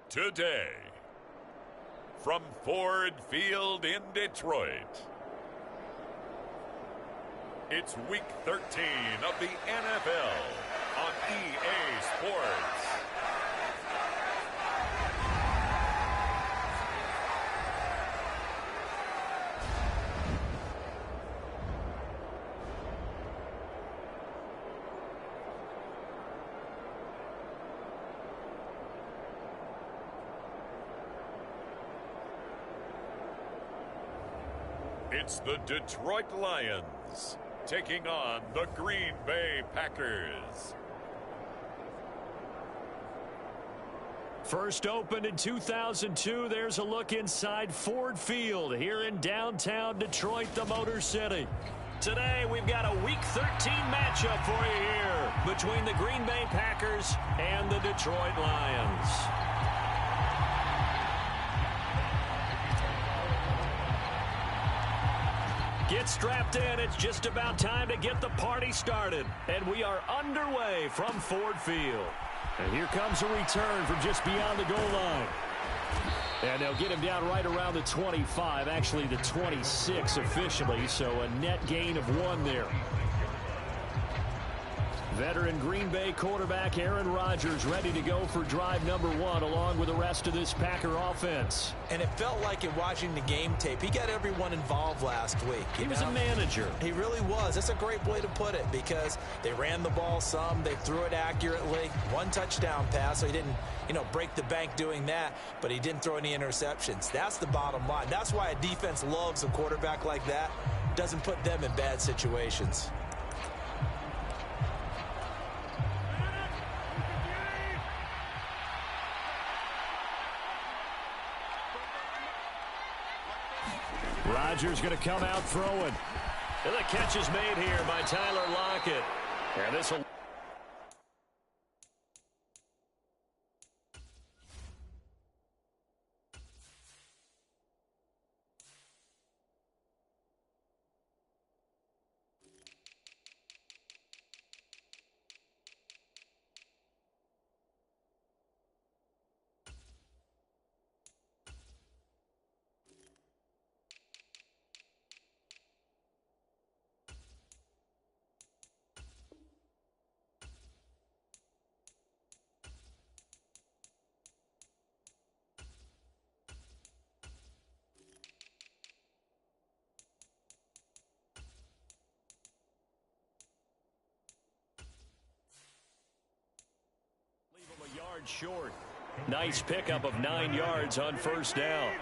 Today, from Ford Field in Detroit, it's Week 13 of the NFL on EA Sports. It's the Detroit Lions taking on the Green Bay Packers. First opened in 2002, there's a look inside Ford Field here in downtown Detroit, the Motor City. Today, we've got a Week 13 matchup for you here between the Green Bay Packers and the Detroit Lions. Get strapped in. It's just about time to get the party started. And we are underway from Ford Field. And here comes a return from just beyond the goal line. And they'll get him down right around the 25, actually the 26 officially, so a net gain of 1 there. Veteran Green Bay quarterback Aaron Rodgers ready to go for drive number 1 along with the rest of this Packer offense. And it felt like in watching the game tape, he got everyone involved last week. He was a manager. He really was. That's a great way to put it because they ran the ball some, they threw it accurately. 1 touchdown pass, so he didn't, break the bank doing that, but he didn't throw any interceptions. That's the bottom line. That's why a defense loves a quarterback like that. Doesn't put them in bad situations. Rodgers going to come out throwing. And the catch is made here by Tyler Lockett. And this will... short. Nice pickup of 9 yards on first down.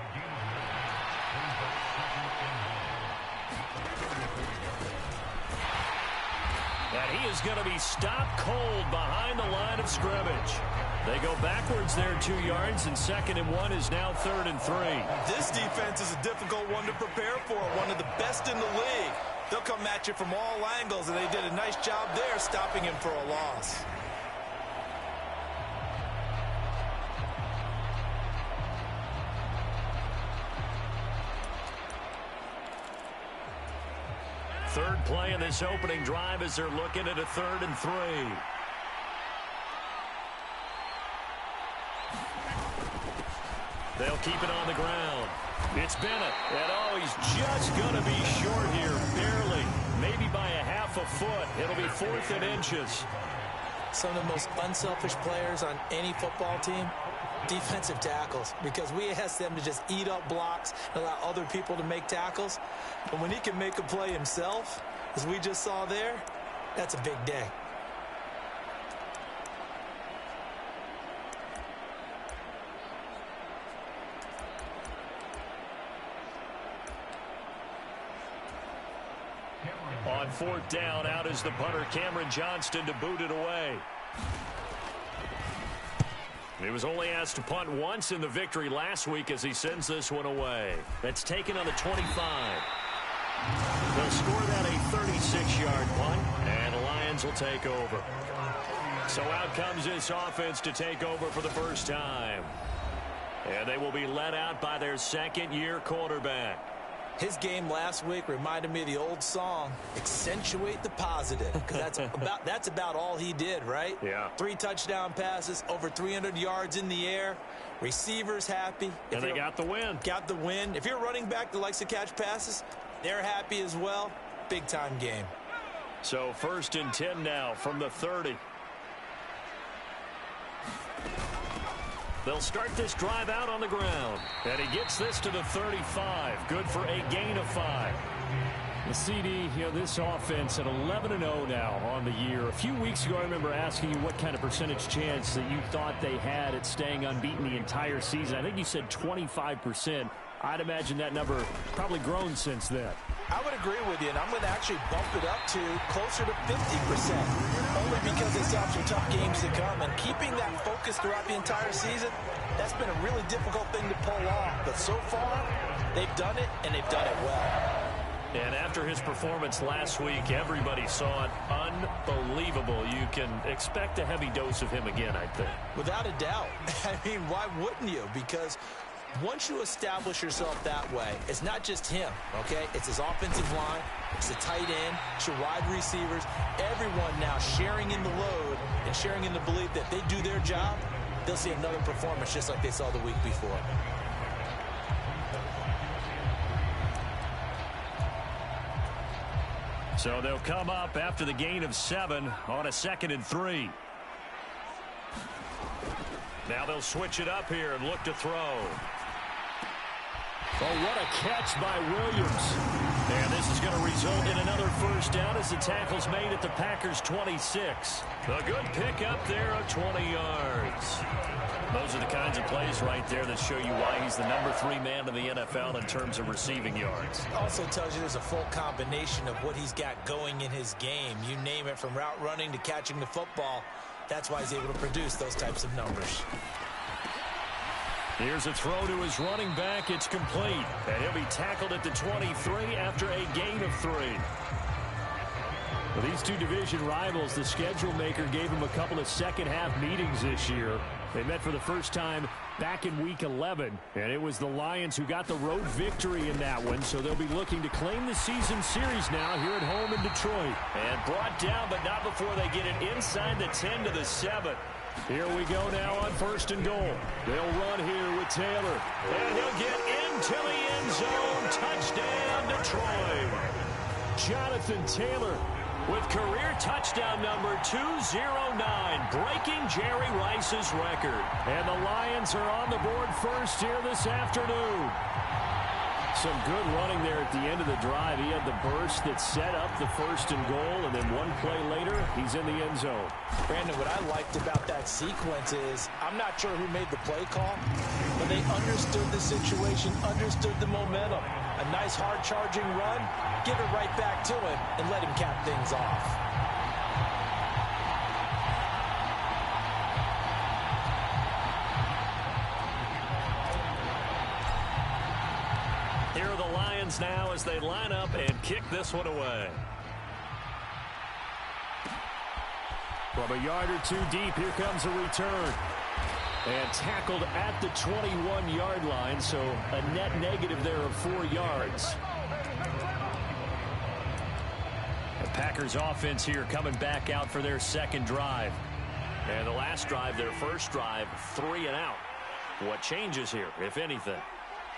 And he is going to be stopped cold behind the line of scrimmage. They go backwards there 2 yards, and 2nd and 1 is now 3rd and 3. This defense is a difficult one to prepare for, one of the best in the league. They'll come at you from all angles, and they did a nice job there stopping him for a loss. Third play in this opening drive as they're looking at a 3rd and 3. They'll keep it on the ground. It's Bennett. And oh, he's just going to be short here, barely. Maybe by a half a foot. It'll be 4th and inches. Some of the most unselfish players on any football team, defensive tackles, because we ask them to just eat up blocks and allow other people to make tackles. But when he can make a play himself, as we just saw there, that's a big day. On 4th down, out is the punter, Cameron Johnston, to boot it away. He was only asked to punt once in the victory last week as he sends this one away. That's taken on the 25. They'll score that a 36-yard punt, and the Lions will take over. So out comes this offense to take over for the first time. And they will be led out by their second-year quarterback. His game last week reminded me of the old song, accentuate the positive, because that's about all he did, right? Yeah. 3 touchdown passes, over 300 yards in the air. Receivers happy. And they got the win. Got the win. If you're a running back that likes to catch passes, they're happy as well. Big-time game. So 1st and 10 now from the 30. They'll start this drive out on the ground. And he gets this to the 35. Good for a gain of 5. The CD, this offense at 11-0 now on the year. A few weeks ago, I remember asking you what kind of percentage chance that you thought they had at staying unbeaten the entire season. I think you said 25%. I'd imagine that number probably grown since then. I would agree with you, and I'm going to actually bump it up to closer to 50%, only because they still have some tough games to come. And keeping that focus throughout the entire season, that's been a really difficult thing to pull off. But so far, they've done it, and they've done it well. And after his performance last week, everybody saw it. Unbelievable. You can expect a heavy dose of him again, I think. Without a doubt. I mean, why wouldn't you? Because once you establish yourself that way, it's not just him, okay? It's his offensive line, it's the tight end, it's your wide receivers, everyone now sharing in the load and sharing in the belief that they do their job, they'll see another performance just like they saw the week before. So they'll come up after the gain of 7 on a 2nd and 3. Now they'll switch it up here and look to throw. Oh, what a catch by Williams. And this is going to result in another 1st down as the tackle's made at the Packers' 26. A good pickup there of 20 yards. Those are the kinds of plays right there that show you why he's the number 3 man in the NFL in terms of receiving yards. Also tells you there's a full combination of what he's got going in his game. You name it, from route running to catching the football. That's why he's able to produce those types of numbers. Here's a throw to his running back. It's complete. And he'll be tackled at the 23 after a gain of 3. Well, these two division rivals, the schedule maker gave them a couple of second-half meetings this year. They met for the first time back in Week 11, and it was the Lions who got the road victory in that one, so they'll be looking to claim the season series now here at home in Detroit. And brought down, but not before they get it inside the 10 to the 7. Here we go now on 1st and goal. They'll run here with Taylor. And he'll get into the end zone. Touchdown, Detroit. Jonathan Taylor with career touchdown number 209, breaking Jerry Rice's record. And the Lions are on the board first here this afternoon. Some good running there at the end of the drive. He had the burst that set up the 1st and goal, and then one play later, he's in the end zone. Brandon, what I liked about that sequence is, I'm not sure who made the play call, but they understood the situation, understood the momentum. A nice hard charging run, give it right back to him, and let him cap things off. Here are the Lions now as they line up and kick this one away. From a yard or two deep, here comes a return. And tackled at the 21-yard line, so a net negative there of 4 yards. The Packers offense here coming back out for their 2nd drive. And the last drive, their 1st drive, 3 and out. What changes here, if anything?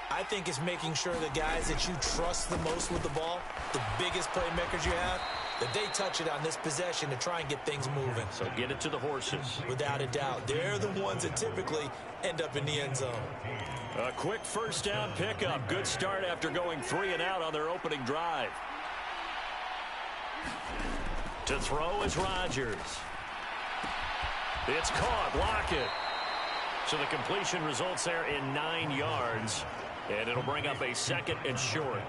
I think it's making sure the guys that you trust the most with the ball, the biggest playmakers you have, that they touch it on this possession to try and get things moving. So get it to the horses. Without a doubt. They're the ones that typically end up in the end zone. A quick 1st down pickup. Good start after going 3 and out on their opening drive. To throw is Rodgers. It's caught. Lockett. So the completion results there in 9 yards. And it'll bring up a 2nd and short.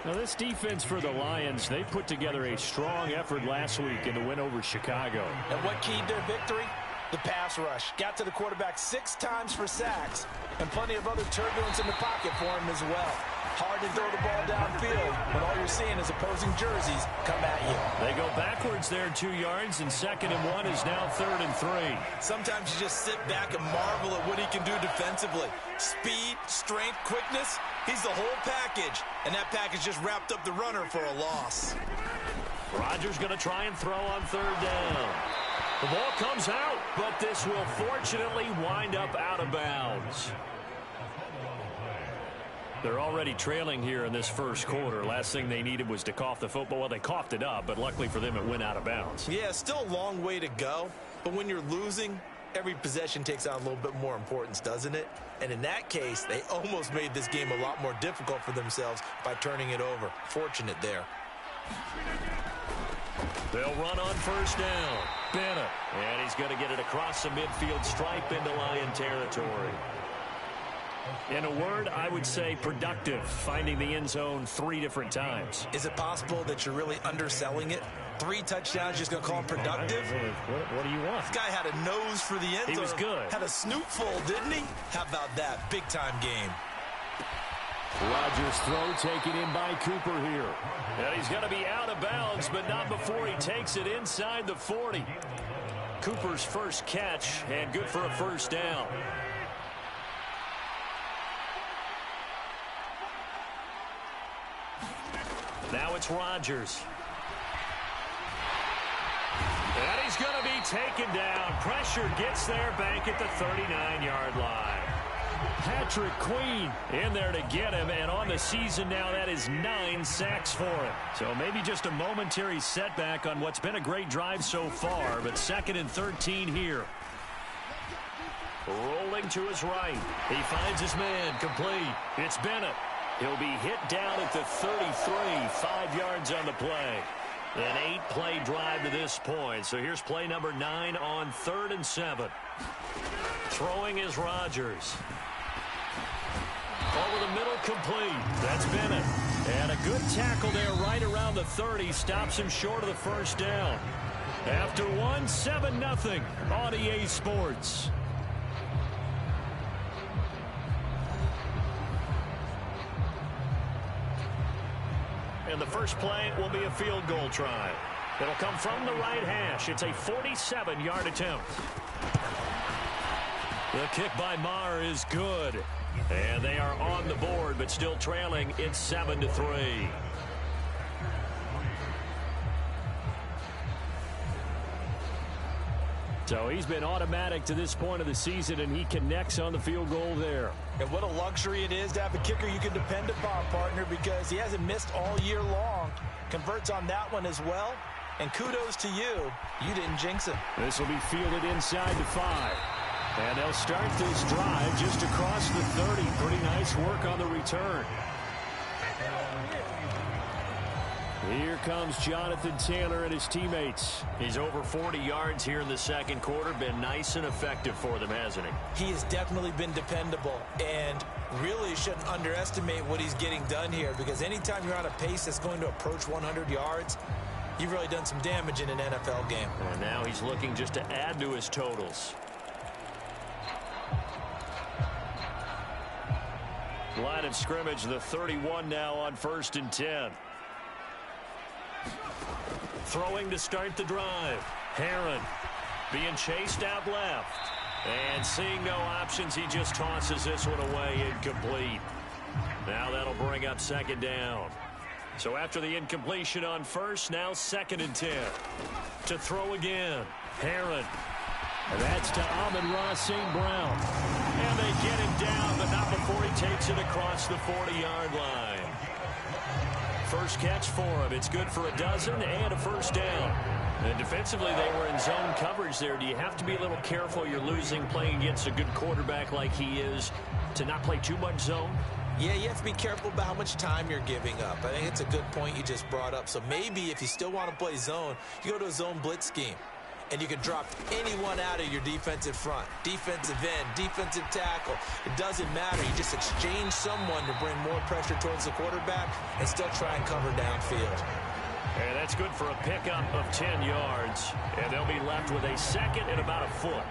Now, this defense for the Lions, they put together a strong effort last week in the win over Chicago. And what keyed their victory? The pass rush. Got to the quarterback 6 times for sacks, and plenty of other turbulence in the pocket for him as well. Hard to throw the ball downfield when all you're seeing is opposing jerseys come at you. They go backwards there 2 yards, and 2nd and 1 is now 3rd and 3. Sometimes you just sit back and marvel at what he can do defensively. Speed, strength, quickness, he's the whole package. And that package just wrapped up the runner for a loss. Rodgers going to try and throw on 3rd down. The ball comes out. but this will fortunately wind up out of bounds. They're already trailing here in this first quarter. Last thing they needed was to cough the football. Well, they coughed it up, but luckily for them, it went out of bounds. Yeah, still a long way to go. But when you're losing, every possession takes on a little bit more importance, doesn't it? And in that case, they almost made this game a lot more difficult for themselves by turning it over. Fortunate there. They'll run on first down. Bennett. And he's going to get it across the midfield stripe into Lion territory. In a word, I would say productive, finding the end zone 3 different times. Is it possible that you're really underselling it? 3 touchdowns, just going to call him productive? What do you want? This guy had a nose for the end zone. He was good. Had a snootful, didn't he? How about that? Big-time game. Rodgers' throw taken in by Cooper here. And he's going to be out of bounds, but not before he takes it inside the 40. Cooper's first catch, and good for a first down. Now it's Rodgers. And he's going to be taken down. Pressure gets there, Bank at the 39-yard line. Patrick Queen in there to get him, and on the season now, that is 9 sacks for him. So maybe just a momentary setback on what's been a great drive so far, but 2nd and 13 here. Rolling to his right. He finds his man, complete. It's Bennett. He'll be hit down at the 33, 5 yards on the play. An 8-play drive to this point. So here's play number 9 on 3rd and 7. Throwing is Rodgers. Over the middle, complete. That's Bennett. And a good tackle there right around the 30. Stops him short of the first down. After one, 7-0 on EA Sports. And the first play will be a field goal try. It'll come from the right hash. It's a 47-yard attempt. The kick by Maher is good. And they are on the board, but still trailing. It's 7-3. So he's been automatic to this point of the season, and he connects on the field goal there. And what a luxury it is to have a kicker you can depend upon, partner, because he hasn't missed all year long. Converts on that one as well. And kudos to you. You didn't jinx him. This will be fielded inside the 5. And they'll start this drive just across the 30. Pretty nice work on the return. Here comes Jonathan Taylor and his teammates. He's over 40 yards here in the second quarter. Been nice and effective for them, hasn't he? He has definitely been dependable, and really shouldn't underestimate what he's getting done here, because anytime you're on a pace that's going to approach 100 yards, you've really done some damage in an NFL game. And now he's looking just to add to his totals. Line of scrimmage, the 31 now on 1st and 10. Throwing to start the drive. Herron being chased out left. And seeing no options, he just tosses this one away, incomplete. Now that'll bring up 2nd down. So after the incompletion on 1st, now 2nd and 10. To throw again. Herron. And that's to Amon-Ra St. Brown. And they get him down, but not before he takes it across the 40-yard line. First catch for him. It's good for a dozen and a first down. And defensively, they were in zone coverage there. Do you have to be a little careful? You're losing playing against a good quarterback like he is to not play too much zone? Yeah, you have to be careful about how much time you're giving up. I think it's a good point you just brought up. So maybe if you still want to play zone, you go to a zone blitz scheme. And you can drop anyone out of your defensive front. Defensive end, defensive tackle. It doesn't matter. You just exchange someone to bring more pressure towards the quarterback and still try and cover downfield. And that's good for a pickup of 10 yards. And they'll be left with a 2nd and about a foot.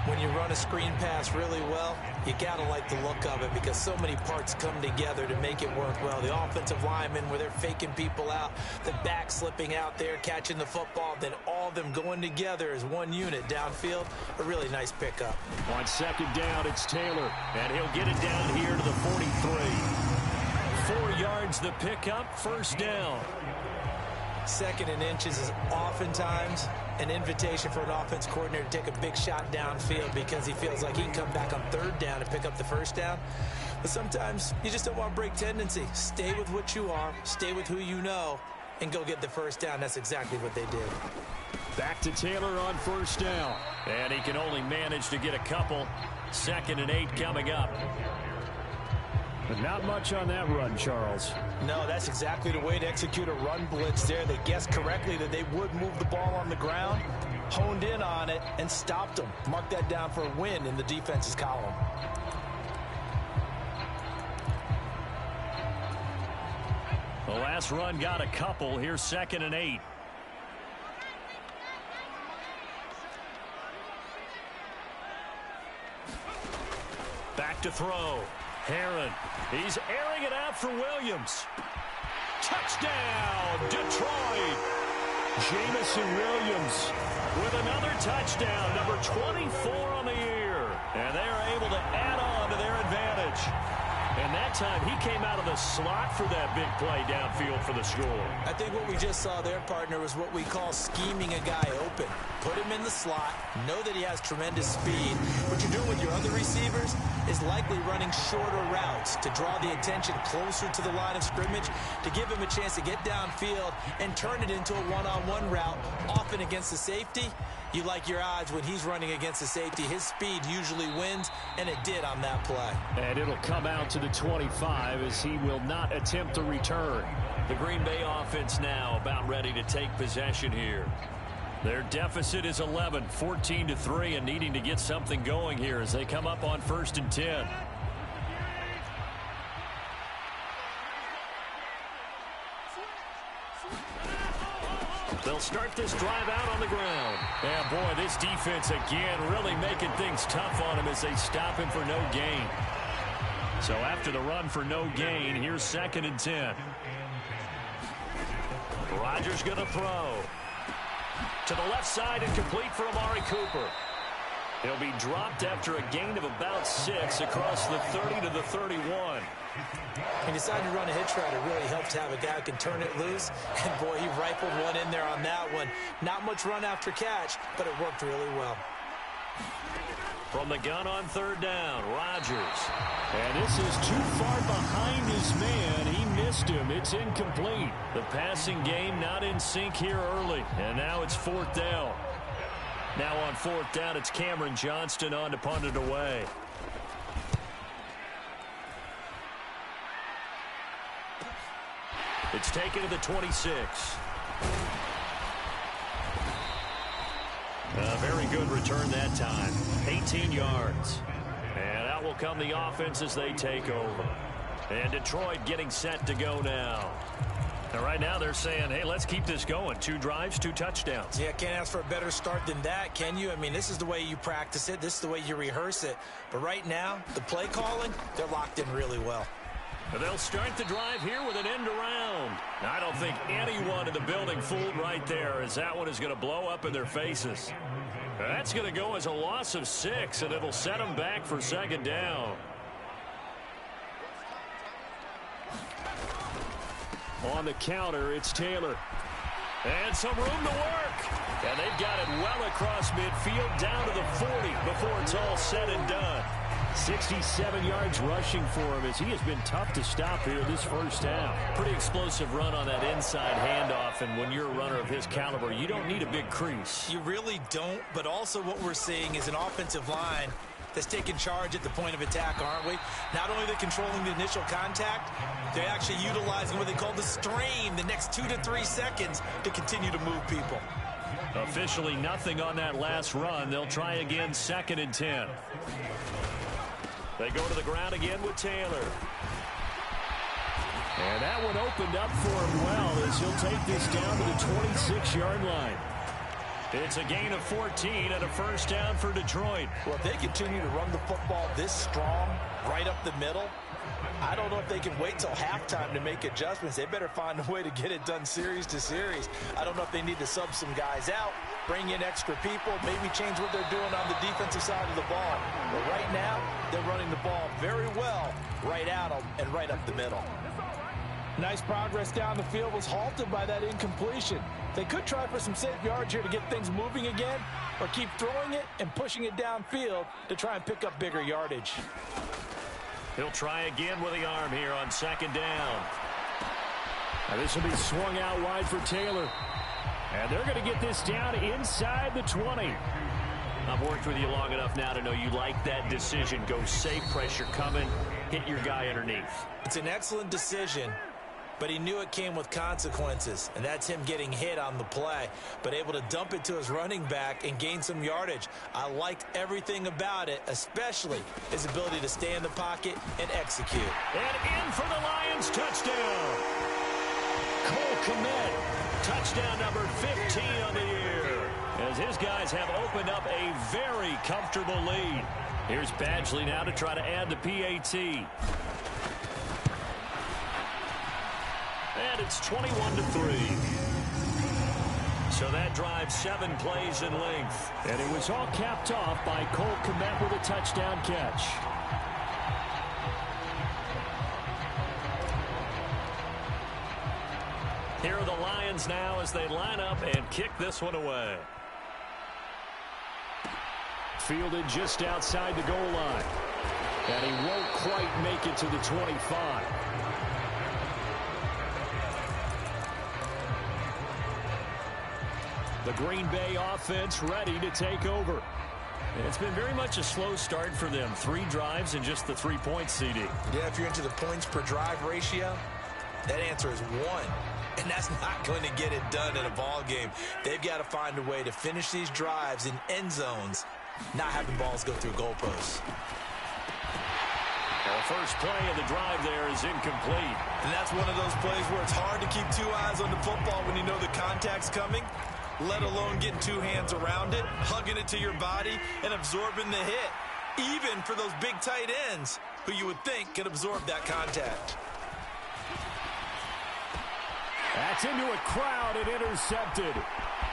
When you run a screen pass really well, you got to like the look of it, because so many parts come together to make it work well. The offensive linemen, where they're faking people out, the back slipping out there, catching the football, then all of them going together as one unit downfield. A really nice pickup. On 2nd down, it's Taylor. And he'll get it down here to the 43. 4 yards the pickup, first down. 2nd and inches is oftentimes an invitation for an offense coordinator to take a big shot downfield because he feels like he can come back on third down and pick up the first down. But sometimes you just don't want to break tendency. Stay with what you are, stay with who you know, and go get the first down. That's exactly what they did. Back to Taylor on first down. And he can only manage to get a couple. 2nd and 8 coming up. But not much on that run, Charles. No, that's exactly the way to execute a run blitz there. They guessed correctly that they would move the ball on the ground, honed in on it, and stopped them. Mark that down for a win in the defense's column. The last run got a couple. Here's 2nd and 8. Back to throw. Herron. He's airing it out for Williams. Touchdown, Detroit. Jamison Williams With another touchdown, number 24 on the year. And they are able to add on to their advantage. And that time, he came out of the slot for that big play downfield for the score. I think what we just saw there, partner, was what we call scheming a guy open. Put him in the slot, know that he has tremendous speed. What you're doing with your other receivers is likely running shorter routes to draw the attention closer to the line of scrimmage, to give him a chance to get downfield and turn it into a one-on-one route, often against the safety. You like your odds when he's running against the safety. His speed usually wins, and it did on that play. And it'll come out to the 25 as he will not attempt to return. The Green Bay offense now about ready to take possession here. Their deficit is 11, 14-3, and needing to get something going here as they come up on 1st and 10. They'll start this drive out on the ground. Yeah, boy, this defense again really making things tough on him as they stop him for no gain. So after the run for no gain, here's 2nd and 10. Rodgers going to throw. To the left side and complete for Amari Cooper. He'll be dropped after a gain of about 6 across the 30 to the 31. He decided to run a hitch route. It really helps to have a guy who can turn it loose. And, boy, he rifled one in there on that one. Not much run after catch, but it worked really well. From the gun on 3rd down, Rodgers. And this is too far behind his man. He missed him. It's incomplete. The passing game not in sync here early. And now it's 4th down. Now on 4th down, it's Cameron Johnston on to punt it away. It's taken to the 26. A very good return that time. 18 yards. And out will come the offense as they take over. And Detroit getting set to go now. And right now they're saying, hey, let's keep this going. 2 drives, 2 touchdowns. Yeah, can't ask for a better start than that, can you? I mean, this is the way you practice it. This is the way you rehearse it. But right now, the play calling, they're locked in really well. They'll start the drive here with an end around. I don't think anyone in the building fooled right there, as that one is going to blow up in their faces. That's going to go as a loss of 6, and it'll set them back for 2nd down. On the counter, it's Taylor. And some room to work. And they've got it well across midfield down to the 40 before it's all said and done. 67 yards rushing for him as he has been tough to stop here this first half. Pretty explosive run on that inside handoff, and when you're a runner of his caliber, you don't need a big crease. You really don't, but also what we're seeing is an offensive line that's taking charge at the point of attack, aren't we? Not only are they controlling the initial contact, they're actually utilizing what they call the strain, the next 2 to 3 seconds to continue to move people. Officially nothing on that last run. They'll try again, 2nd and 10. They go to the ground again with Taylor. And that one opened up for him well as he'll take this down to the 26-yard line. It's a gain of 14 and a first down for Detroit. Well, if they continue to run the football this strong, right up the middle, I don't know if they can wait till halftime to make adjustments. They better find a way to get it done series to series. I don't know if they need to sub some guys out, bring in extra people, maybe change what they're doing on the defensive side of the ball. But right now, they're running the ball very well right at them and right up the middle. Nice progress down the field was halted by that incompletion. They could try for some safe yards here to get things moving again, or keep throwing it and pushing it downfield to try and pick up bigger yardage. He'll try again with the arm here on second down. Now this will be swung out wide for Taylor. And they're going to get this down inside the 20. I've worked with you long enough now to know you like that decision. Go safe, pressure coming, hit your guy underneath. It's an excellent decision, but he knew it came with consequences, and that's him getting hit on the play, but able to dump it to his running back and gain some yardage. I liked everything about it, especially his ability to stay in the pocket and execute. And in for the Lions touchdown. Cole Kmet, touchdown number 15 on the year, as his guys have opened up a very comfortable lead. Here's Badgley now to try to add the PAT. And it's 21-3. So that drives 7 plays in length. And it was all capped off by Cole Kmet with a touchdown catch. Here are the Lions now as they line up and kick this one away. Fielded just outside the goal line. And he won't quite make it to the 25. The Green Bay offense ready to take over. It's been very much a slow start for them. 3 drives and just the 3 points, CD. Yeah, if you're into the points per drive ratio, that answer is 1. And that's not going to get it done in a ball game. They've got to find a way to finish these drives in end zones, not having balls go through goalposts. The first play of the drive there is incomplete. And that's one of those plays where it's hard to keep 2 eyes on the football when you know the contact's coming, let alone getting 2 hands around it, hugging it to your body, and absorbing the hit, even for those big tight ends who you would think can absorb that contact. That's into a crowd and intercepted.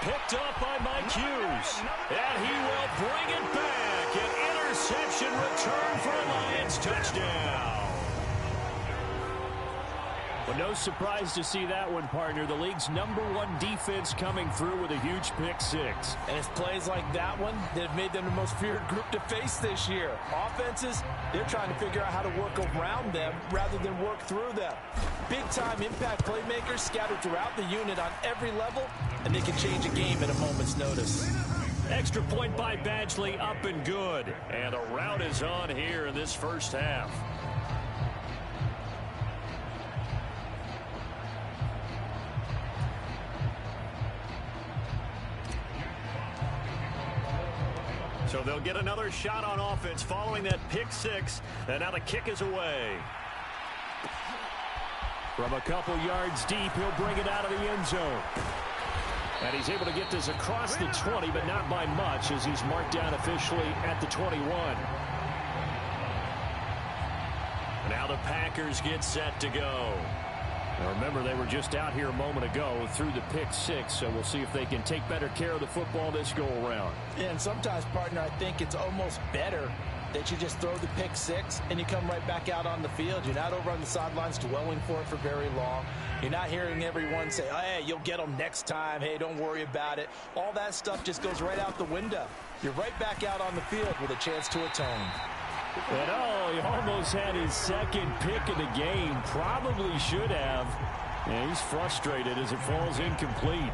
Picked up by Mike Hughes. And he will bring it back. An interception return for a Lions touchdown. Well, no surprise to see that one, partner. The league's #1 defense coming through with a huge pick-6. And it's plays like that one that have made them the most feared group to face this year. Offenses, they're trying to figure out how to work around them rather than work through them. Big-time impact playmakers scattered throughout the unit on every level, and they can change a game at a moment's notice. Extra point by Badgley, up and good. And a rout is on here in this first half. So they'll get another shot on offense following that pick-6, and now the kick is away. From a couple yards deep, he'll bring it out of the end zone. And he's able to get this across the 20, but not by much, as he's marked down officially at the 21. Now the Packers get set to go. Now remember, they were just out here a moment ago through the pick-6, so we'll see if they can take better care of the football this go-around. Yeah, and sometimes, partner, I think it's almost better that you just throw the pick-6 and you come right back out on the field. You're not over on the sidelines dwelling for it for very long. You're not hearing everyone say, oh, hey, you'll get them next time. Hey, don't worry about it. All that stuff just goes right out the window. You're right back out on the field with a chance to atone. And oh, he almost had his second pick of the game. Probably should have. And he's frustrated as it falls incomplete.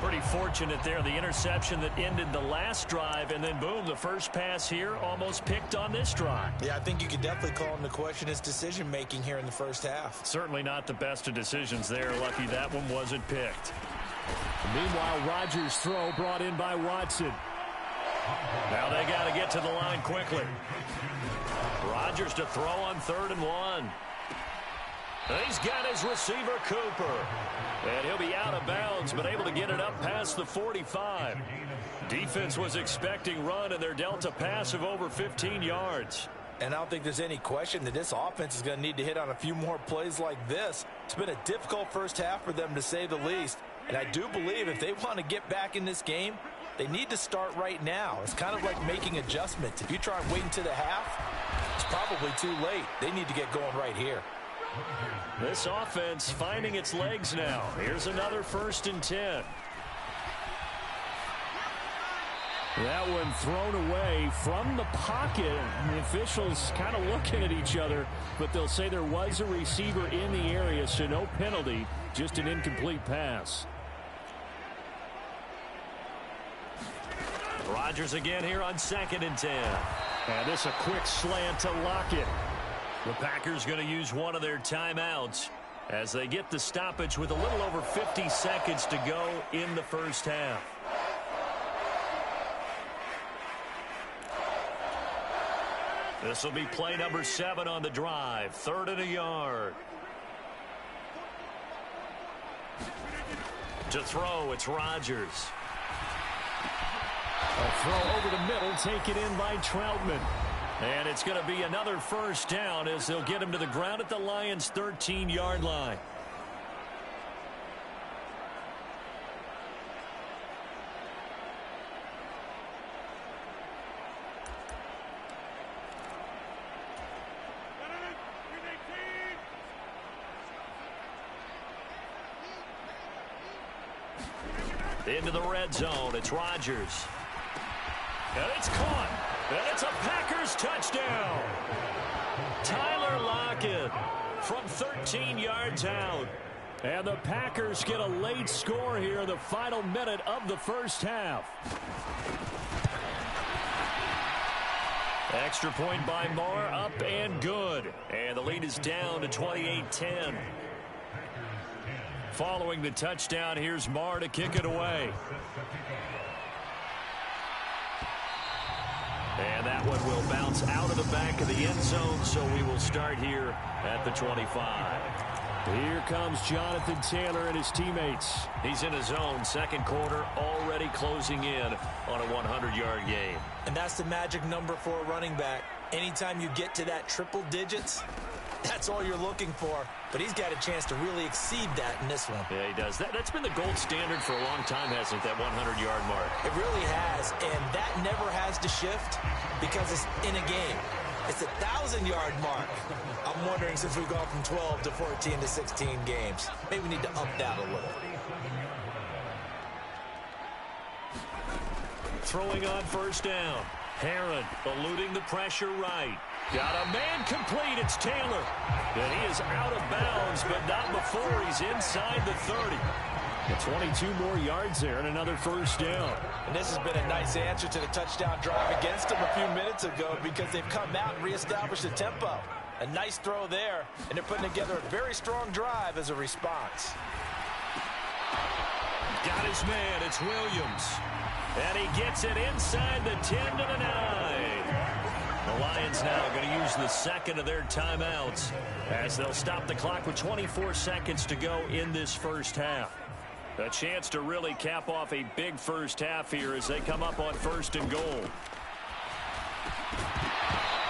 Pretty fortunate there. The interception that ended the last drive, and then boom, the first pass here almost picked on this drive. Yeah, I think you could definitely call into question his decision-making here in the first half. Certainly not the best of decisions there. Lucky that one wasn't picked. Meanwhile, Rodgers' throw brought in by Watson. Now they got to get to the line quickly. Rodgers to throw on 3rd and 1. He's got his receiver, Cooper. And he'll be out of bounds, but able to get it up past the 45. Defense was expecting run, and they're dealt a pass of over 15 yards. And I don't think there's any question that this offense is going to need to hit on a few more plays like this. It's been a difficult first half for them, to say the least. And I do believe if they want to get back in this game, they need to start right now. It's kind of like making adjustments. If you try and wait until the half, it's probably too late. They need to get going right here. This offense finding its legs now. Here's another 1st and 10. That one thrown away from the pocket. The officials kind of looking at each other, but they'll say there was a receiver in the area, so no penalty, just an incomplete pass. Rodgers again here on 2nd and 10. And this a quick slant to Lockett. The Packers going to use one of their timeouts as they get the stoppage with a little over 50 seconds to go in the first half. This will be play number 7 on the drive. 3rd and a yard. To throw, it's Rodgers. A throw over the middle, taken in by Troutman. And it's going to be another 1st down as they'll get him to the ground at the Lions' 13-yard line. Into the red zone, it's Rodgers. And it's caught. And it's a Packers touchdown. Tyler Lockett from 13 yards out. And the Packers get a late score here in the final minute of the first half. Extra point by Moore, up and good. And the lead is down to 28-10. Following the touchdown, here's Marr to kick it away. And that one will bounce out of the back of the end zone, so we will start here at the 25. Here comes Jonathan Taylor and his teammates. He's in his own 2nd quarter, already closing in on a 100-yard game. And that's the magic number for a running back. Anytime you get to that triple digits, that's all you're looking for. But he's got a chance to really exceed that in this one. Yeah, he does. That's been the gold standard for a long time, hasn't it, that 100-yard mark? It really has, and that never has to shift because it's in a game. It's a 1,000-yard mark. I'm wondering, since we've gone from 12 to 14 to 16 games, maybe we need to up that a little. Throwing on 1st down. Herron eluding the pressure right. Got a man complete. It's Taylor. And he is out of bounds, but not before he's inside the 30. 22 more yards there and another 1st down. And this has been a nice answer to the touchdown drive against them a few minutes ago because they've come out and reestablished the tempo. A nice throw there, and they're putting together a very strong drive as a response. Got his man. It's Williams. And he gets it inside the 10 to the 9. The Lions now going to use the 2nd of their timeouts as they'll stop the clock with 24 seconds to go in this first half. A chance to really cap off a big first half here as they come up on 1st and goal.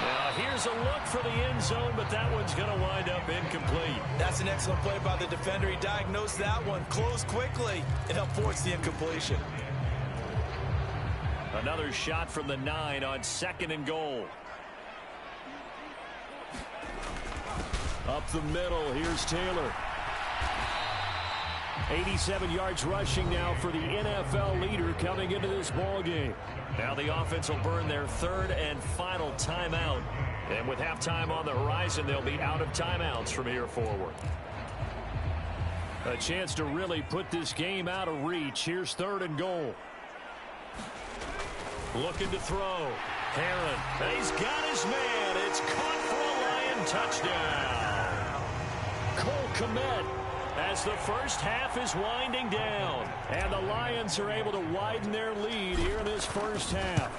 Now here's a look for the end zone, but that one's going to wind up incomplete. That's an excellent play by the defender. He diagnosed that one, closed quickly, and helped force the incompletion. Another shot from the 9 on 2nd and goal. Up the middle, here's Taylor. 87 yards rushing now for the NFL leader coming into this ball game. Now the offense will burn their 3rd and final timeout. And with halftime on the horizon, they'll be out of timeouts from here forward. A chance to really put this game out of reach. Here's 3rd and goal. Looking to throw. Herron. And he's got his man. It's caught for a Lion touchdown. Cole Kmet as the first half is winding down. And the Lions are able to widen their lead here in this first half.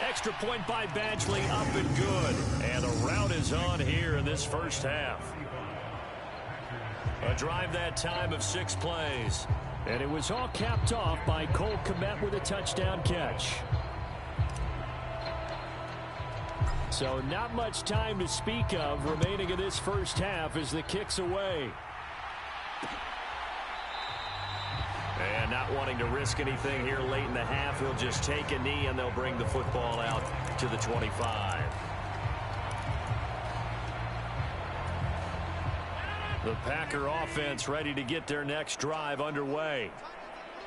Extra point by Badgley, up and good. And the route is on here in this first half. A drive that time of 6 plays. And it was all capped off by Cole Kmet with a touchdown catch. So not much time to speak of remaining in this first half as the kick's away. And not wanting to risk anything here late in the half, he'll just take a knee and they'll bring the football out to the 25. The Packer offense ready to get their next drive underway.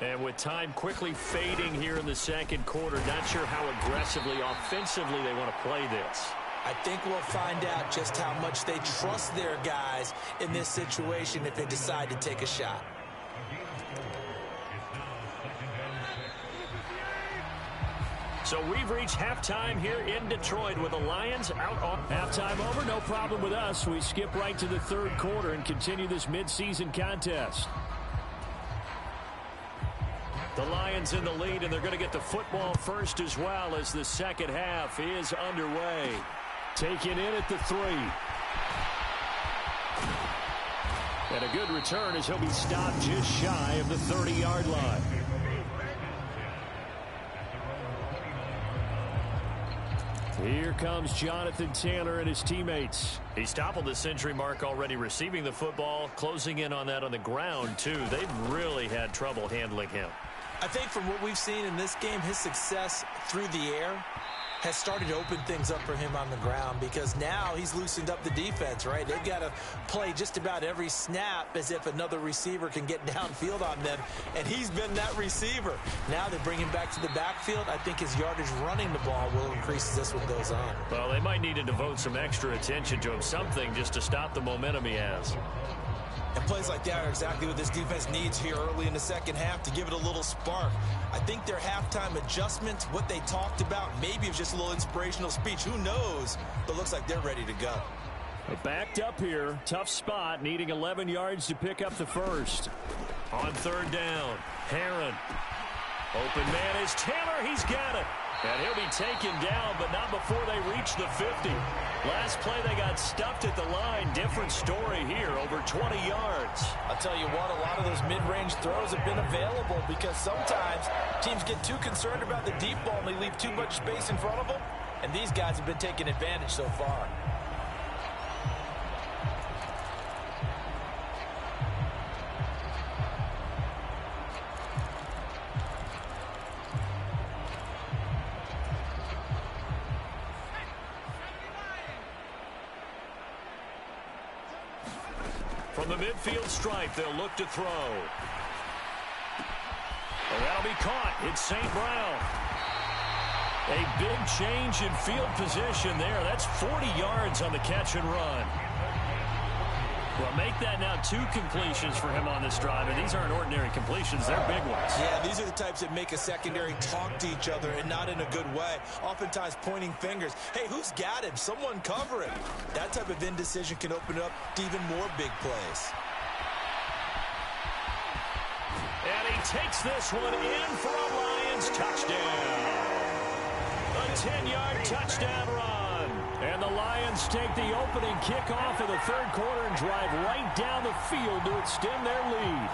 And with time quickly fading here in the second quarter, not sure how aggressively, offensively they want to play this. I think we'll find out just how much they trust their guys in this situation if they decide to take a shot. So we've reached halftime here in Detroit with the Lions out on halftime over. No problem with us. We skip right to the third quarter and continue this midseason contest. The Lions in the lead, and they're going to get the football first as well as the second half is underway. Taken in at the 3. And a good return as he'll be stopped just shy of the 30-yard line. Here comes Jonathan Taylor and his teammates. He's toppled the century mark already receiving the football, closing in on that on the ground, too. They've really had trouble handling him. I think from what we've seen in this game, his success through the air has started to open things up for him on the ground because now he's loosened up the defense, right? They've got to play just about every snap as if another receiver can get downfield on them, and he's been that receiver. Now they bring him back to the backfield. I think his yardage running the ball will increase as this one goes on. Well, they might need to devote some extra attention to him, something just to stop the momentum he has. And plays like that are exactly what this defense needs here early in the second half to give it a little spark. I think their halftime adjustments, what they talked about, maybe it was just a little inspirational speech. Who knows? But looks like they're ready to go. Backed up here. Tough spot. Needing 11 yards to pick up the first. On third down, Herron. Open man is Taylor. He's got it. And he'll be taken down, but not before they reach the 50. Last play, they got stuffed at the line. Different story here, over 20 yards. I'll tell you what, a lot of those mid-range throws have been available because sometimes teams get too concerned about the deep ball and they leave too much space in front of them. And these guys have been taking advantage so far. From the midfield stripe, they'll look to throw. And that'll be caught. It's St. Brown. A big change in field position there. That's 40 yards on the catch and run. Well, make that now 2 completions for him on this drive, and these aren't ordinary completions. They're big ones. Yeah, these are the types that make a secondary talk to each other and not in a good way. Oftentimes pointing fingers. Hey, who's got him? Someone cover him. That type of indecision can open up to even more big plays. And he takes this one in for a Lions touchdown. A 10-yard touchdown run. And the Lions take the opening kickoff of the third quarter and drive right down the field to extend their lead.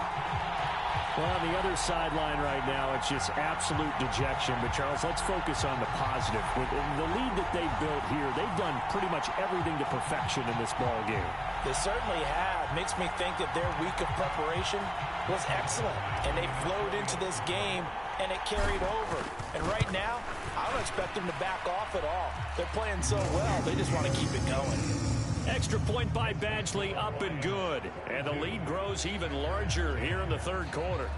Well, on the other sideline right now, it's just absolute dejection. But, Charles, let's focus on the positive. With the lead that they've built here, they've done pretty much everything to perfection in this ball game. They certainly have. Makes me think that their week of preparation was excellent. And they flowed into this game, and it carried over. And right now, I don't expect them to back off at all. They're playing so well, they just want to keep it going. Extra point by Badgley, up and good. And the lead grows even larger here in the third quarter.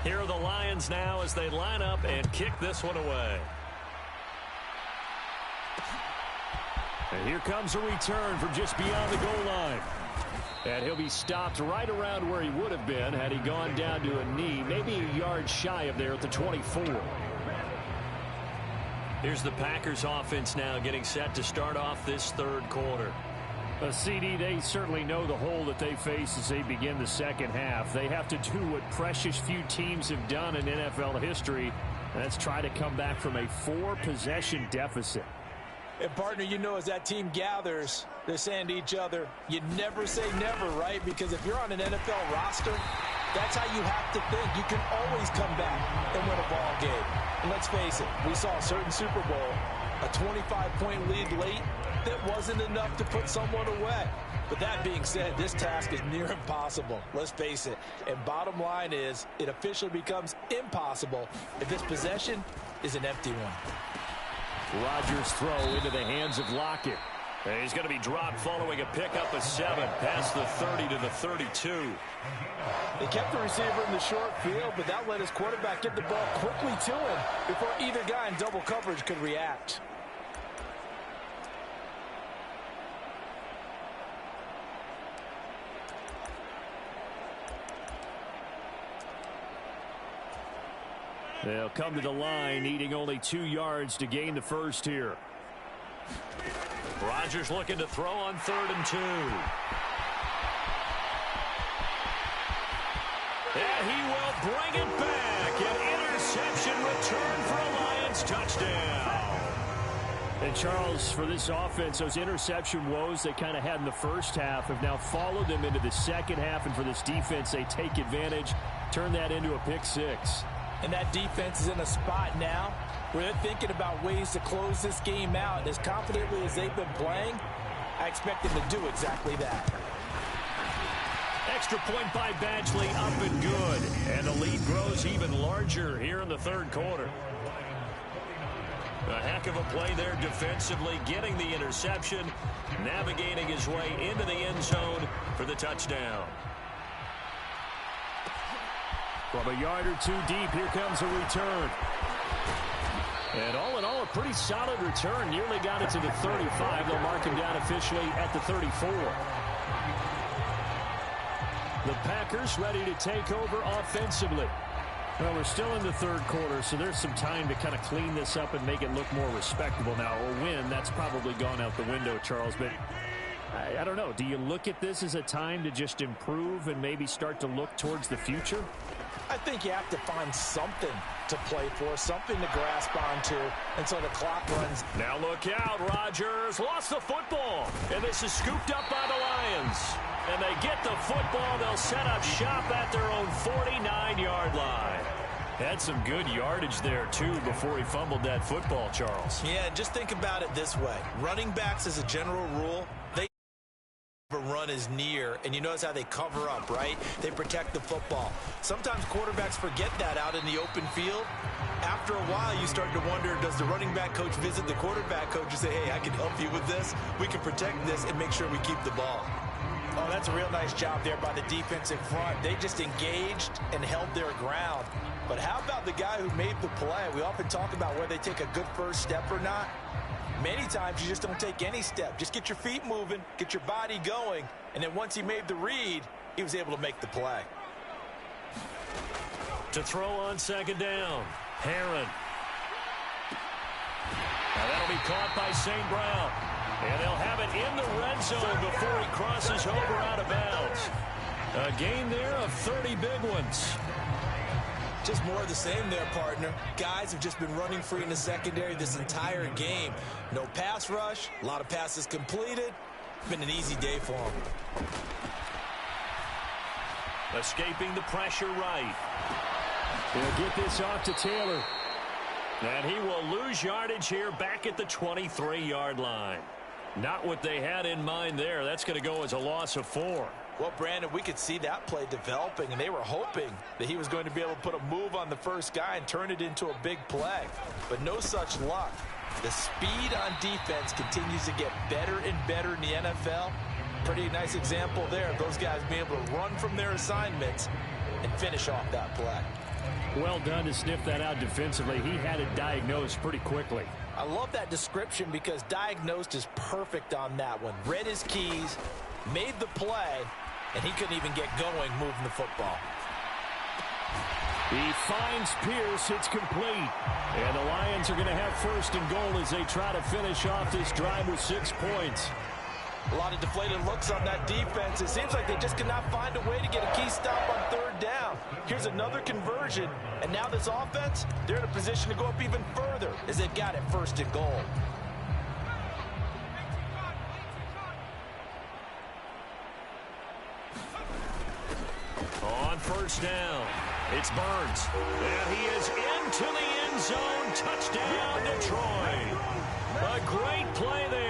Here are the Lions now as they line up and kick this one away. And here comes a return from just beyond the goal line. And he'll be stopped right around where he would have been had he gone down to a knee, maybe a yard shy of there at the 24. Here's the Packers offense now getting set to start off this third quarter. CD, they certainly know the hole that they face as they begin the second half. They have to do what precious few teams have done in NFL history, and that's try to come back from a 4-possession deficit. And, partner, you know as that team gathers, they're saying to each other, you never say never, right? Because if you're on an NFL roster, That's how you have to think. You can always come back and win a ball game. And let's face it, we saw a certain Super Bowl, a 25-point lead late that wasn't enough to put someone away. But that being said, this task is near impossible. Let's face it. And bottom line is, it officially becomes impossible if this possession is an empty one. Rodgers' throw into the hands of Lockett. And he's going to be dropped following a pickup of 7 past the 30 to the 32. They kept the receiver in the short field, but that let his quarterback get the ball quickly to him before either guy in double coverage could react. They'll come to the line, needing only 2 yards to gain the first here. Rodgers looking to throw on 3rd and 2. And he will bring it back. An interception return for a Lions touchdown. And Charles, for this offense, those interception woes they kind of had in the first half have now followed them into the second half. And for this defense, they take advantage, turn that into a pick 6. And that defense is in a spot now where they're thinking about ways to close this game out. And as confidently as they've been playing, I expect them to do exactly that. Extra point by Badgley, up and good. And the lead grows even larger here in the 3rd quarter. A heck of a play there defensively, getting the interception, navigating his way into the end zone for the touchdown. From a yard or 2 deep, here comes a return. And all in all, a pretty solid return. Nearly got it to the 35. They'll mark him down officially at the 34. The Packers ready to take over offensively. Well, we're still in the 3rd quarter, so there's some time to kind of clean this up and make it look more respectable now. A win, that's probably gone out the window, Charles. But I don't know. Do you look at this as a time to just improve and maybe start to look towards the future? I think you have to find something to play for, something to grasp onto until the clock runs. Now look out, Rodgers lost the football, and this is scooped up by the Lions. And they get the football, they'll set up shop at their own 49-yard line. Had some good yardage there, too, before he fumbled that football, Charles. Yeah, just think about it this way. Running backs, as a general rule, they a run is near, and you notice how they cover up, right? They protect the football. Sometimes quarterbacks forget that out in the open field. After a while, you start to wonder, does the running back coach visit the quarterback coach and say, hey, I can help you with this? We can protect this and make sure we keep the ball. Oh, that's a real nice job there by the defensive front. They just engaged and held their ground. But how about the guy who made the play? We often talk about whether they take a good first step or not. Many times you just don't take any step. Just get your feet moving, get your body going, and then once he made the read, he was able to make the play. To throw on 2nd down, Herron. Now that'll be caught by St. Brown. And they'll have it in the red zone before he crosses over out of bounds. A gain there of 30 big ones. Just more of the same there, partner. Guys have just been running free in the secondary this entire game. No pass rush, a lot of passes completed. Been an easy day for them. Escaping the pressure right. They'll get this off to Taylor. And he will lose yardage here back at the 23-yard line. Not what they had in mind there. That's going to go as a loss of 4. Well, Brandon, we could see that play developing, and they were hoping that he was going to be able to put a move on the first guy and turn it into a big play. But no such luck. The speed on defense continues to get better and better in the NFL. Pretty nice example there of those guys being able to run from their assignments and finish off that play. Well done to sniff that out defensively. He had it diagnosed pretty quickly. I love that description because diagnosed is perfect on that one. Read his keys, made the play, and he couldn't even get going moving the football. He finds Pierce. It's complete. And the Lions are going to have 1st and goal as they try to finish off this drive with 6 points. A lot of deflated looks on that defense. It seems like they just cannot find a way to get a key stop on 3rd down. Here's another conversion, and now this offense, they're in a position to go up even further as they've got it 1st and goal. On first down. It's Burns. And he is into the end zone. Touchdown, Detroit. A great play there.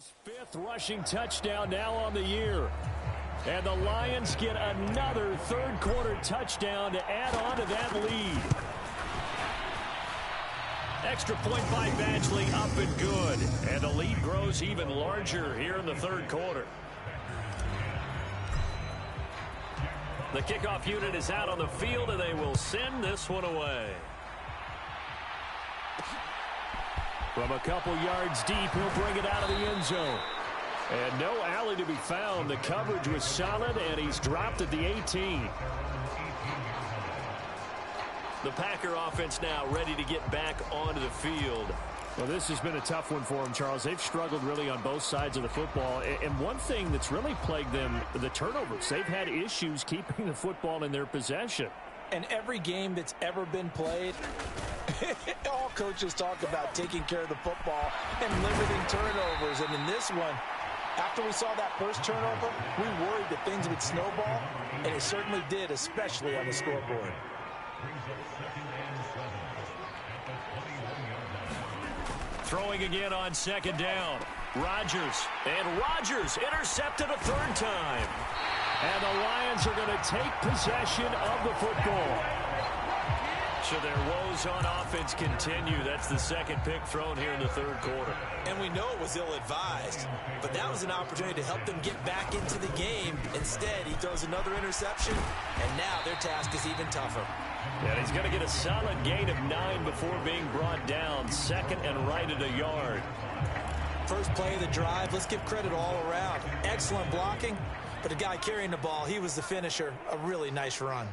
His fifth rushing touchdown now on the year. And the Lions get another third-quarter touchdown to add on to that lead. Extra point by Badgley, up and good. And the lead grows even larger here in the third quarter. The kickoff unit is out on the field, and they will send this one away. From a couple yards deep, he'll bring it out of the end zone. And no alley to be found. The coverage was solid, and he's dropped at the 18. The Packer offense now ready to get back onto the field. Well, this has been a tough one for them, Charles. They've struggled really on both sides of the football. And one thing that's really plagued them, the turnovers. They've had issues keeping the football in their possession. And every game that's ever been played, all coaches talk about taking care of the football and limiting turnovers. And in this one, after we saw that first turnover, we worried that things would snowball, and it certainly did, especially on the scoreboard. Throwing again on second down. Rodgers. And Rodgers intercepted a third time. And the Lions are going to take possession of the football. So their woes on offense continue. That's the second pick thrown here in the third quarter. And we know it was ill-advised, but that was an opportunity to help them get back into the game. Instead, he throws another interception, and now their task is even tougher. And he's going to get a solid gain of 9 before being brought down. Second and right at a yard. First play of the drive, let's give credit all around. Excellent blocking, but the guy carrying the ball, he was the finisher. A really nice run.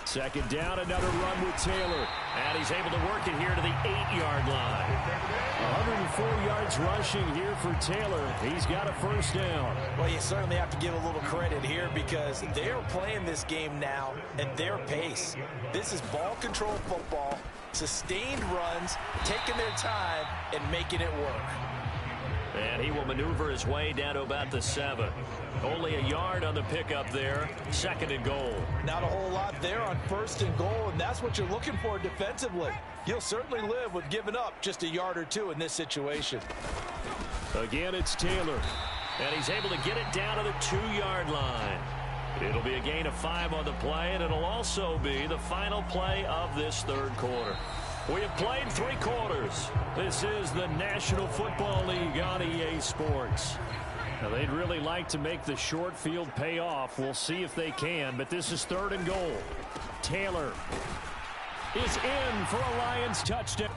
Second down, another run with Taylor. And he's able to work it here to the 8-yard line. 104 yards rushing here for Taylor. He's got a first down. Well, you certainly have to give a little credit here because they're playing this game now at their pace. This is ball control football, sustained runs, taking their time, and making it work. And he will maneuver his way down to about the 7. Only a yard on the pickup there. Second and goal. Not a whole lot there on first and goal, and that's what you're looking for defensively. You'll certainly live with giving up just a yard or two in this situation. Again, it's Taylor. And he's able to get it down to the 2-yard line. It'll be a gain of 5 on the play, and it'll also be the final play of this third quarter. We have played 3 quarters. This is the National Football League on EA Sports. Now, they'd really like to make the short field pay off. We'll see if they can, but this is third and goal. Taylor is in for a Lions touchdown.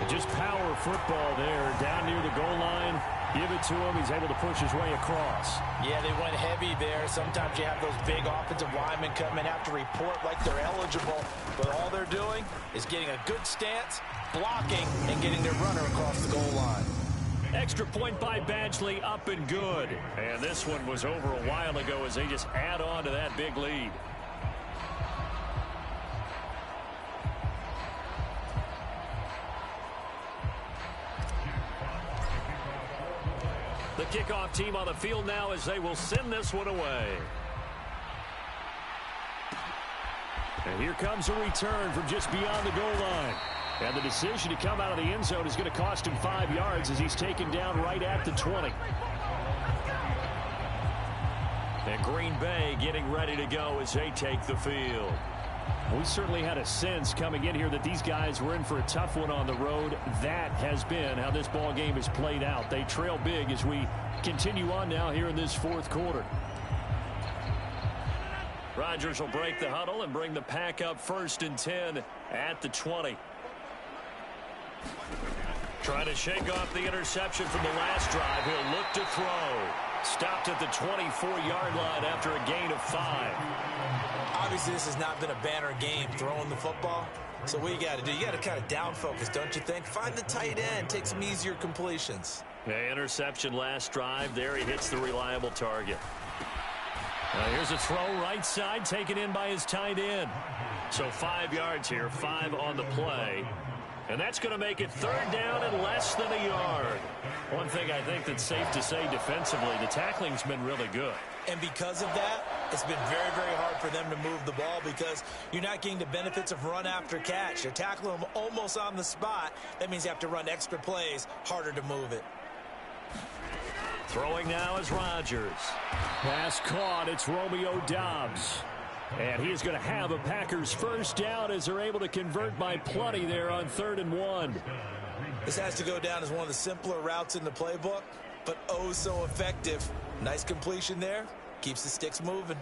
Just power football there. Down near the goal line. Give it to him. He's able to push his way across. Yeah, they went heavy there. Sometimes you have those big offensive linemen come and have to report like they're eligible. But all they're doing is getting a good stance, blocking, and getting their runner across the goal line. Extra point by Badgley, up and good. And this one was over a while ago as they just add on to that big lead. The kickoff team on the field now as they will send this one away. And here comes a return from just beyond the goal line. And the decision to come out of the end zone is going to cost him 5 yards as he's taken down right at the 20. And Green Bay getting ready to go as they take the field. We certainly had a sense coming in here that these guys were in for a tough one on the road. That has been how this ball game has played out. They trail big as we continue on now here in this fourth quarter. Rodgers will break the huddle and bring the pack up 1st and 10 at the 20. Trying to shake off the interception from the last drive. He'll look to throw. Stopped at the 24-yard line after a gain of 5. Obviously, this has not been a banner game throwing the football. So what you got to do, you got to kind of down focus, don't you think? Find the tight end, take some easier completions. Yeah, interception last drive. There he hits the reliable target. Here's a throw right side taken in by his tight end. So 5 yards here, 5 on the play. And that's going to make it 3rd down and less than a yard. One thing I think that's safe to say defensively, the tackling's been really good. And because of that, it's been very, very hard for them to move the ball because you're not getting the benefits of run after catch. You're tackling them almost on the spot. That means you have to run extra plays, harder to move it. Throwing now is Rodgers. Pass caught. It's Romeo Doubs. And he is going to have a Packers first down as they're able to convert by plenty there on 3rd and 1. This has to go down as one of the simpler routes in the playbook, but oh so effective. Nice completion there. Keeps the sticks moving.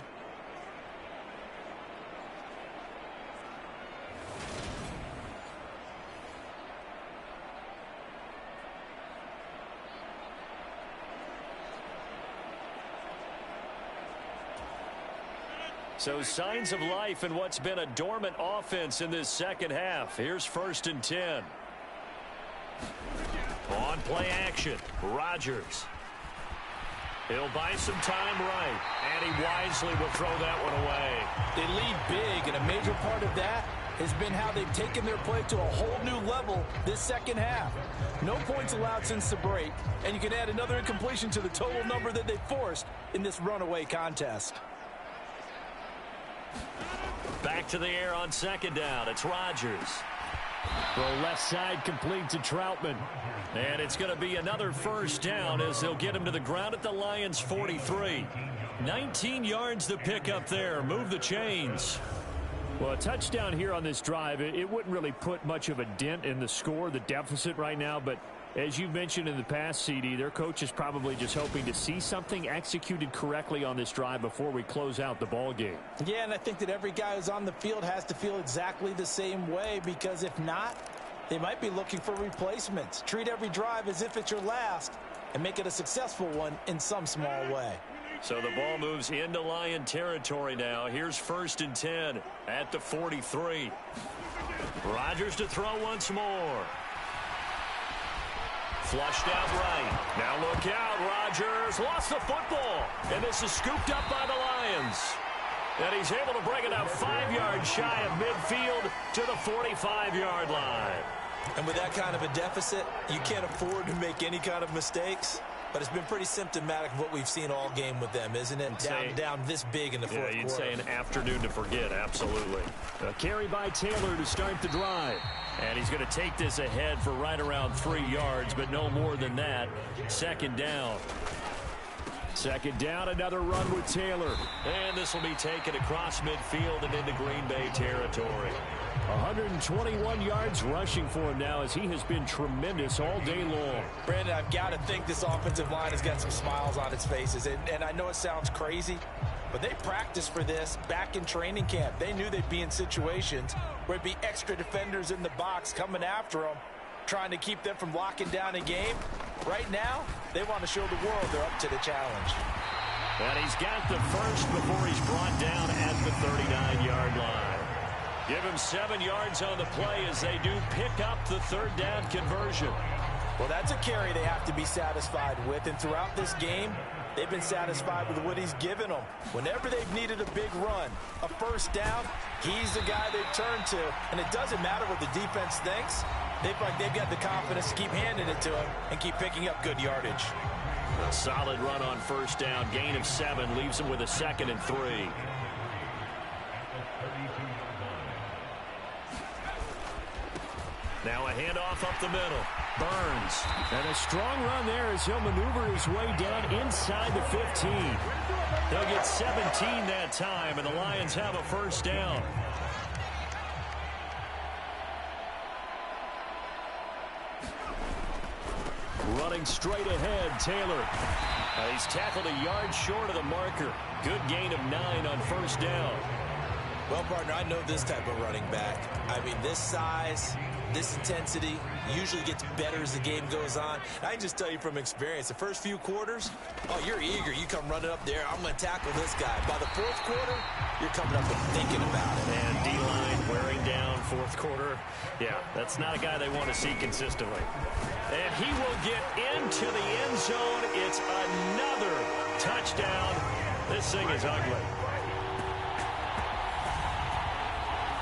So signs of life in what's been a dormant offense in this second half. Here's 1st and 10. On play action, Rodgers. He'll buy some time right, and he wisely will throw that one away. They lead big, and a major part of that has been how they've taken their play to a whole new level this second half. No points allowed since the break, and you can add another incompletion to the total number that they forced in this runaway contest. Back to the air on 2nd down. It's Rodgers. Throw left side complete to Troutman. And it's going to be another first down as they'll get him to the ground at the Lions' 43. 19 yards to pick up there. Move the chains. Well, a touchdown here on this drive, it wouldn't really put much of a dent in the score, the deficit right now, but as you mentioned in the past, CD, their coach is probably just hoping to see something executed correctly on this drive before we close out the ball game. Yeah, and I think that every guy who's on the field has to feel exactly the same way, because if not, they might be looking for replacements. Treat every drive as if it's your last and make it a successful one in some small way. So the ball moves into Lion territory now. Here's 1st and 10 at the 43. Rodgers to throw once more. Flushed out right. Now look out. Rodgers lost the football. And this is scooped up by the Lions. And he's able to bring it up 5 yards shy of midfield to the 45-yard line. And with that kind of a deficit, you can't afford to make any kind of mistakes. But it's been pretty symptomatic of what we've seen all game with them, isn't it? Down this big in the fourth quarter. Yeah, you'd say an afternoon to forget, absolutely. A carry by Taylor to start the drive. And he's going to take this ahead for right around 3 yards, but no more than that. 2nd down. 2nd down, another run with Taylor. And this will be taken across midfield and into Green Bay territory. 121 yards rushing for him now as he has been tremendous all day long. Brandon, I've got to think this offensive line has got some smiles on its faces. And I know it sounds crazy, but they practiced for this back in training camp. They knew they'd be in situations where it'd be extra defenders in the box coming after them, trying to keep them from locking down a game. Right now, they want to show the world they're up to the challenge. And he's got the first before he's brought down at the 39-yard line. Give him 7 yards on the play as they do pick up the 3rd down conversion. Well, that's a carry they have to be satisfied with. And throughout this game, they've been satisfied with what he's given them. Whenever they've needed a big run, a first down, he's the guy they've turned to. And it doesn't matter what the defense thinks. They've got the confidence to keep handing it to him and keep picking up good yardage. A solid run on first down. Gain of 7 leaves him with a 2nd and 3. Now a handoff up the middle. Burns. And a strong run there as he'll maneuver his way down inside the 15. They'll get 17 that time, and the Lions have a first down. Running straight ahead, Taylor. He's tackled a yard short of the marker. Good gain of 9 on first down. Well, partner, I know this type of running back. I mean, this size, this intensity usually gets better as the game goes on. I can just tell you from experience, the first few quarters, oh, you're eager. You come running up there, I'm going to tackle this guy. By the fourth quarter, you're coming up and thinking about it. And D-line wearing down fourth quarter. Yeah, that's not a guy they want to see consistently. And he will get into the end zone. It's another touchdown. This thing is ugly.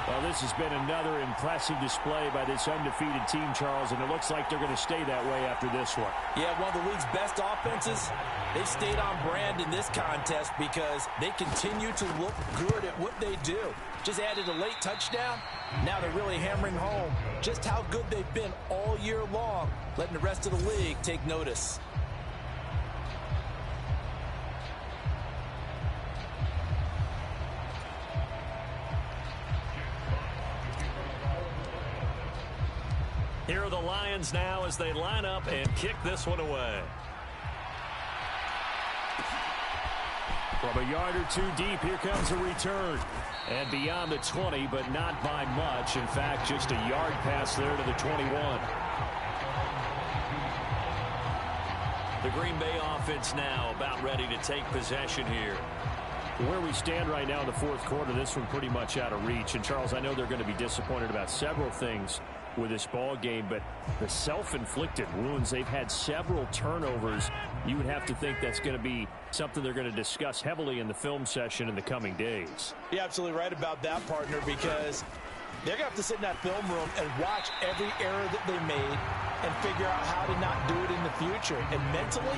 Well, this has been another impressive display by this undefeated team, Charles, and it looks like they're going to stay that way after this one. Yeah, one of the league's best offenses. They've stayed on brand in this contest because they continue to look good at what they do. Just added a late touchdown. Now they're really hammering home just how good they've been all year long, letting the rest of the league take notice. Here are the Lions now as they line up and kick this one away. From a yard or two deep, here comes a return. And beyond the 20, but not by much. In fact, just a yard pass there to the 21. The Green Bay offense now about ready to take possession here. Where we stand right now in the fourth quarter, this one pretty much out of reach. And, Charles, I know they're going to be disappointed about several things with this ball game, but the self-inflicted wounds, they've had several turnovers. You would have to think that's going to be something they're going to discuss heavily in the film session in the coming days. You're absolutely right about that, partner, because they're going to have to sit in that film room and watch every error that they made and figure out how to not do it in the future. And mentally,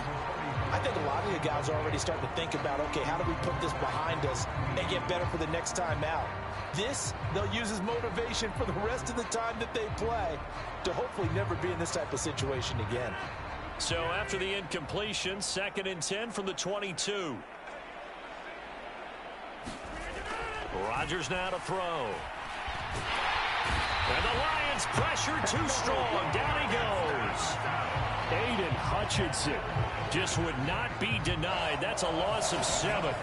I think a lot of the guys are already starting to think about, okay, how do we put this behind us and get better for the next time out? This, they'll use as motivation for the rest of the time that they play to hopefully never be in this type of situation again. So after the incompletion, 2nd and 10 from the 22. Rodgers now to throw. And the Lions pressure too strong. Down he goes. Aiden Hutchinson just would not be denied. That's a loss of 7.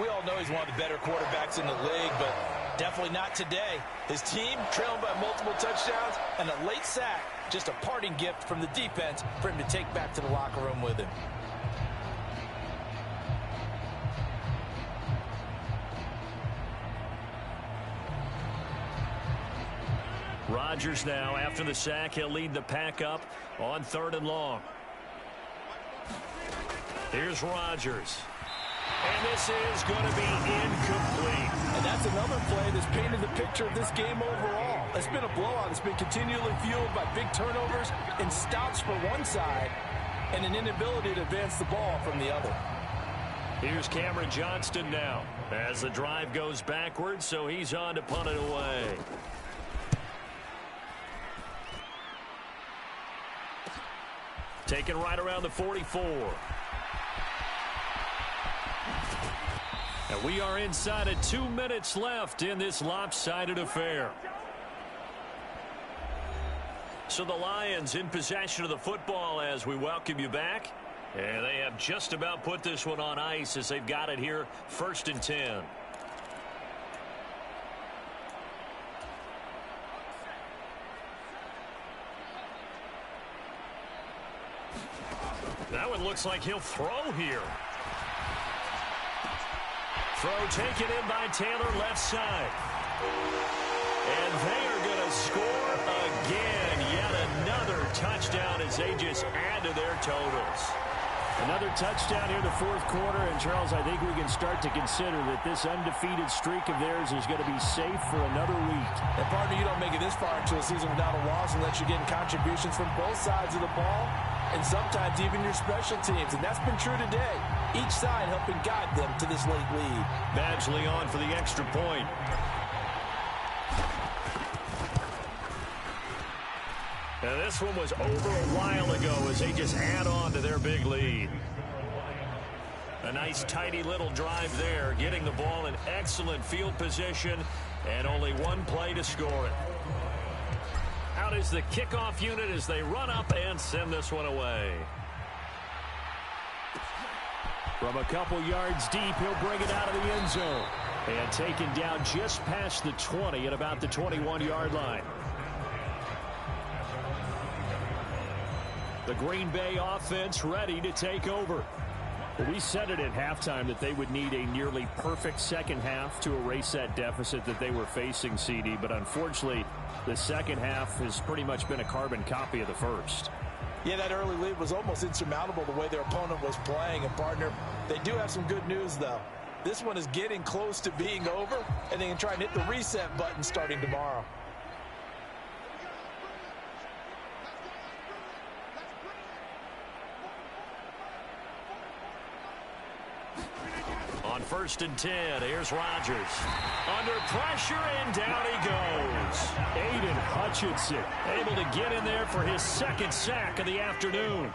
We all know he's one of the better quarterbacks in the league, but definitely not today. His team trailing by multiple touchdowns and a late sack. Just a parting gift from the defense for him to take back to the locker room with him. Rodgers now, after the sack, he'll lead the pack up on 3rd and long. Here's Rodgers. And this is going to be incomplete. And that's another play that's painted the picture of this game overall. It's been a blowout. It's been continually fueled by big turnovers and stops for one side and an inability to advance the ball from the other. Here's Cameron Johnston now as the drive goes backwards, so he's on to punt it away. Taken right around the 44. And we are inside of 2 minutes left in this lopsided affair. So the Lions in possession of the football as we welcome you back. And they have just about put this one on ice as they've got it here, 1st and 10. That one looks like he'll throw here. Throw taken in by Taylor, left side. And they are going to score again. Yet another touchdown as they just add to their totals. Another touchdown here in the fourth quarter. And, Charles, I think we can start to consider that this undefeated streak of theirs is going to be safe for another week. And, partner, you don't make it this far into a season without a loss unless you're getting contributions from both sides of the ball. and sometimes even your special teams, and that's been true today. Each side helping guide them to this late lead. Badgley on for the extra point. And this one was over a while ago as they just add on to their big lead. A nice tidy little drive there, getting the ball in excellent field position, and only one play to score it. Out is the kickoff unit as they run up and send this one away. From a couple yards deep, he'll bring it out of the end zone. And taken down just past the 20 at about the 21-yard line. The Green Bay offense ready to take over. We said it at halftime that they would need a nearly perfect second half to erase that deficit that they were facing, CD. But unfortunately, the second half has pretty much been a carbon copy of the first. Yeah, that early lead was almost insurmountable the way their opponent was playing. And, partner, they do have some good news, though. This one is getting close to being over, and they can try and hit the reset button starting tomorrow. On 1st and 10, here's Rodgers. Under pressure, and down he goes. Aiden Hutchinson Able to get in there for his second sack of the afternoon.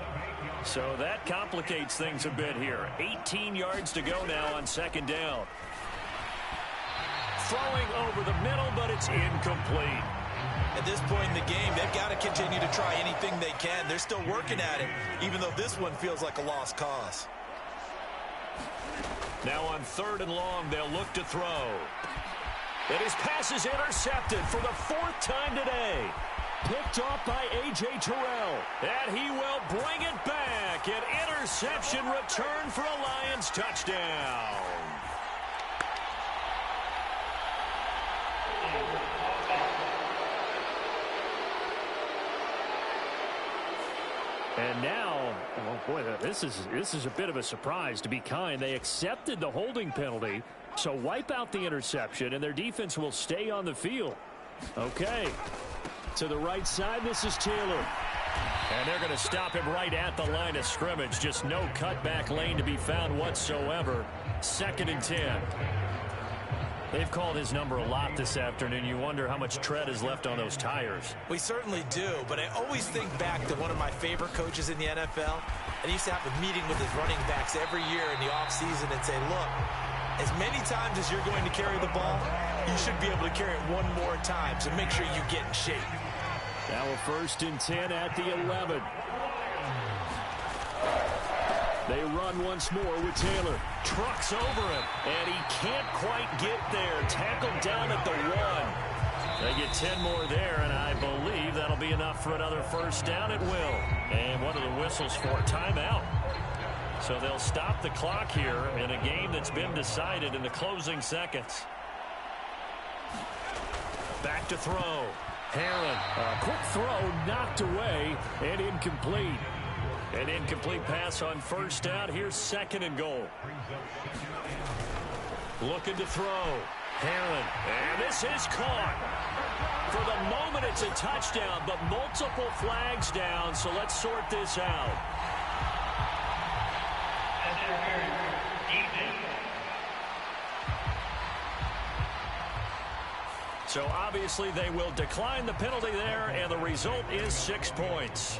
So that complicates things a bit here. 18 yards to go now on second down. Throwing over the middle, but it's incomplete. At this point in the game, they've got to continue to try anything they can. They're still working at it, even though this one feels like a lost cause. Now on 3rd and long, they'll look to throw. And his pass is intercepted for the 4th time today. picked off by A.J. Terrell. And he will bring it back. An interception return for a Lions touchdown. And now, oh boy, this is a bit of a surprise, to be kind. They accepted the holding penalty, so wipe out the interception, and their defense will stay on the field. Okay, to the right side, this is Taylor. And they're going to stop him right at the line of scrimmage. Just no cutback lane to be found whatsoever. 2nd and 10. They've called his number a lot this afternoon. You wonder how much tread is left on those tires. We certainly do, but I always think back to one of my favorite coaches in the NFL. And he used to have a meeting with his running backs every year in the offseason and say, look, as many times as you're going to carry the ball, you should be able to carry it one more time, so make sure you get in shape. Now a 1st and 10 at the 11. They run once more with Taylor. Trucks over him, and he can't quite get there. Tackled down at the 1. They get 10 more there, and I believe that'll be enough for another first down. It will. And what are the whistles for? Timeout. So they'll stop the clock here in a game that's been decided in the closing seconds. Back to throw. Herron. A quick throw knocked away and incomplete. An incomplete pass on first down. Here's 2nd and goal. Looking to throw. Herron. And this is caught. For the moment, it's a touchdown, but multiple flags down, so let's sort this out. So obviously they will decline the penalty there, and the result is 6 points.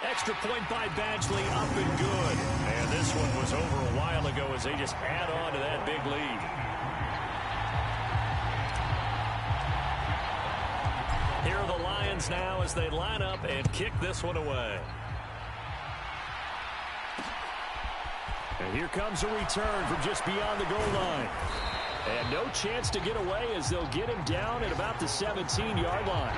Extra point by Badgley, up and good. And this one was over a while ago as they just add on to that big lead. Here are the Lions now as they line up and kick this one away. And here comes a return from just beyond the goal line. And no chance to get away as they'll get him down at about the 17-yard line.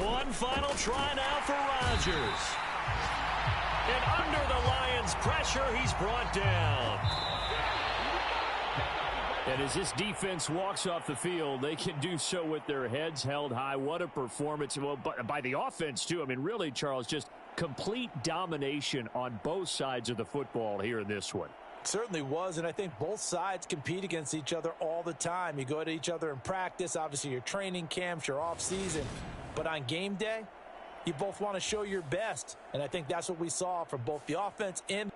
One final try now for Rodgers. And under the Lions' pressure, he's brought down. And as this defense walks off the field, they can do so with their heads held high. What a performance. Well, by the offense, too. I mean, really, Charles, just Complete domination on both sides of the football here in this one. Certainly was, and I think both sides compete against each other all the time. You go at each other in practice, obviously your training camps, your off-season, but on game day, you both want to show your best, and I think that's what we saw from both the offense and